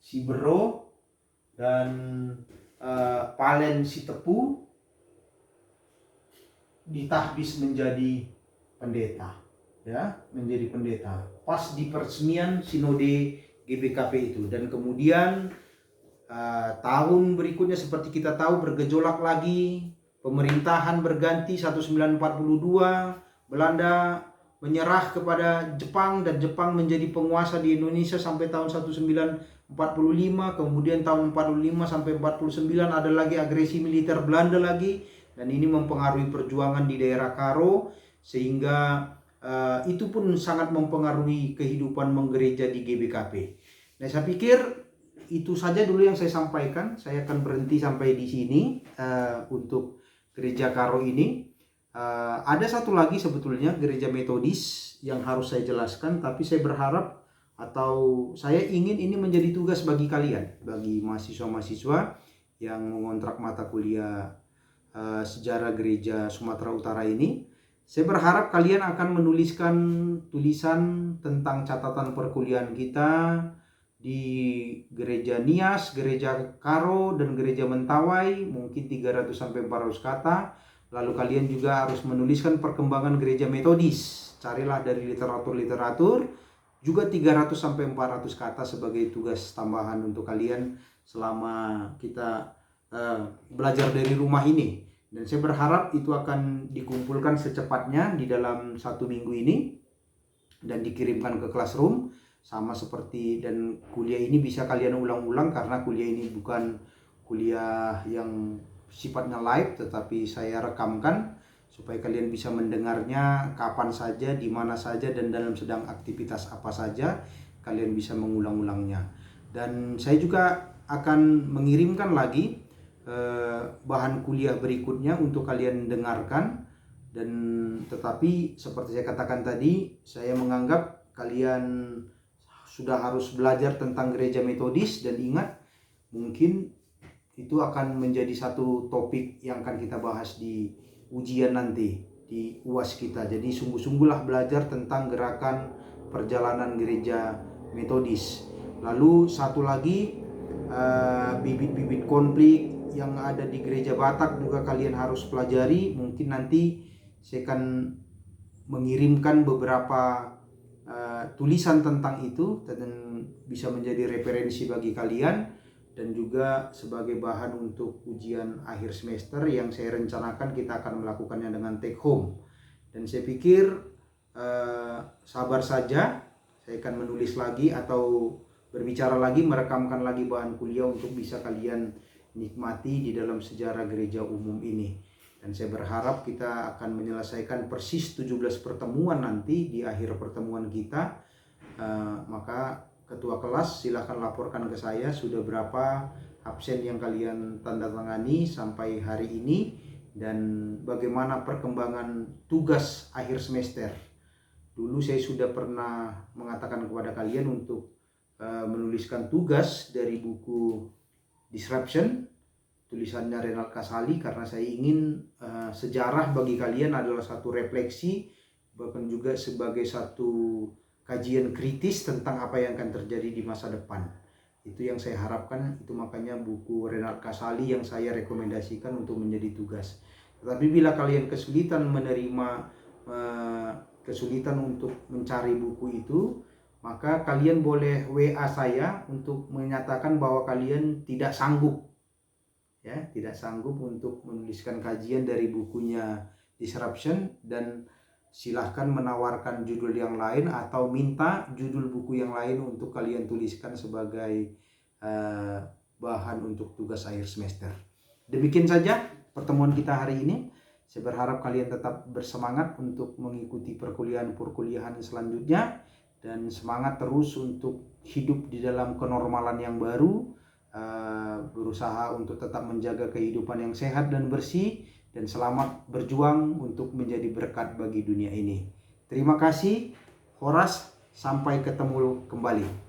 si Bro dan Palen si Tepu ditahbis menjadi pendeta, ya, menjadi pendeta pas di peresmian sinode GBKP itu. Dan kemudian tahun berikutnya seperti kita tahu bergejolak lagi, pemerintahan berganti 1942, Belanda menyerah kepada Jepang dan Jepang menjadi penguasa di Indonesia sampai tahun 1945. Kemudian tahun 45 sampai 49 ada lagi agresi militer Belanda lagi, dan ini mempengaruhi perjuangan di daerah Karo, sehingga itu pun sangat mempengaruhi kehidupan menggereja di GBKP. Nah, saya pikir itu saja dulu yang saya sampaikan. Saya akan berhenti sampai di sini untuk gereja Karo ini. Ada satu lagi sebetulnya gereja Metodis yang harus saya jelaskan, tapi saya berharap atau saya ingin ini menjadi tugas bagi kalian, bagi mahasiswa-mahasiswa yang mengontrak mata kuliah sejarah gereja Sumatera Utara ini. Saya berharap kalian akan menuliskan tulisan tentang catatan perkuliahan kita di gereja Nias, gereja Karo, dan gereja Mentawai, mungkin 300 sampai 400 kata. Lalu kalian juga harus menuliskan perkembangan gereja Metodis. Carilah dari literatur-literatur juga 300 sampai 400 kata sebagai tugas tambahan untuk kalian selama kita belajar dari rumah ini. Dan saya berharap itu akan dikumpulkan secepatnya di dalam 1 minggu ini dan dikirimkan ke classroom, sama seperti, dan kuliah ini bisa kalian ulang-ulang karena kuliah ini bukan kuliah yang sifatnya live, tetapi saya rekamkan supaya kalian bisa mendengarnya kapan saja, di mana saja, dan dalam sedang aktivitas apa saja kalian bisa mengulang-ulangnya. Dan saya juga akan mengirimkan lagi bahan kuliah berikutnya untuk kalian dengarkan. Dan tetapi seperti saya katakan tadi, saya menganggap kalian sudah harus belajar tentang gereja Metodis, dan ingat, mungkin itu akan menjadi satu topik yang akan kita bahas di ujian nanti di UAS kita. Jadi sungguh-sungguhlah belajar tentang gerakan perjalanan gereja Metodis. Lalu satu lagi, bibit-bibit konflik yang ada di gereja Batak juga kalian harus pelajari. Mungkin nanti saya akan mengirimkan beberapa tulisan tentang itu dan bisa menjadi referensi bagi kalian, dan juga sebagai bahan untuk ujian akhir semester yang saya rencanakan kita akan melakukannya dengan take home. Dan saya pikir sabar saja, saya akan menulis lagi atau berbicara lagi, merekamkan lagi bahan kuliah untuk bisa kalian nikmati di dalam sejarah gereja umum ini. Dan saya berharap kita akan menyelesaikan persis 17 pertemuan nanti di akhir pertemuan kita. Maka ketua kelas silahkan laporkan ke saya sudah berapa absen yang kalian tanda tangani sampai hari ini, dan bagaimana perkembangan tugas akhir semester. Dulu saya sudah pernah mengatakan kepada kalian untuk menuliskan tugas dari buku Disruption, tulisannya Renald Kasali, karena saya ingin sejarah bagi kalian adalah satu refleksi, bahkan juga sebagai satu kajian kritis tentang apa yang akan terjadi di masa depan. Itu yang saya harapkan, itu makanya buku Renald Kasali yang saya rekomendasikan untuk menjadi tugas. Tetapi bila kalian kesulitan menerima, kesulitan untuk mencari buku itu, maka kalian boleh WA saya untuk menyatakan bahwa kalian tidak sanggup, ya, tidak sanggup untuk menuliskan kajian dari bukunya Disruption, dan silahkan menawarkan judul yang lain atau minta judul buku yang lain untuk kalian tuliskan sebagai bahan untuk tugas akhir semester. Demikian saja pertemuan kita hari ini. Saya berharap kalian tetap bersemangat untuk mengikuti perkuliahan selanjutnya, dan semangat terus untuk hidup di dalam kenormalan yang baru, berusaha untuk tetap menjaga kehidupan yang sehat dan bersih, dan selamat berjuang untuk menjadi berkat bagi dunia ini. Terima kasih, Horas. Sampai ketemu kembali.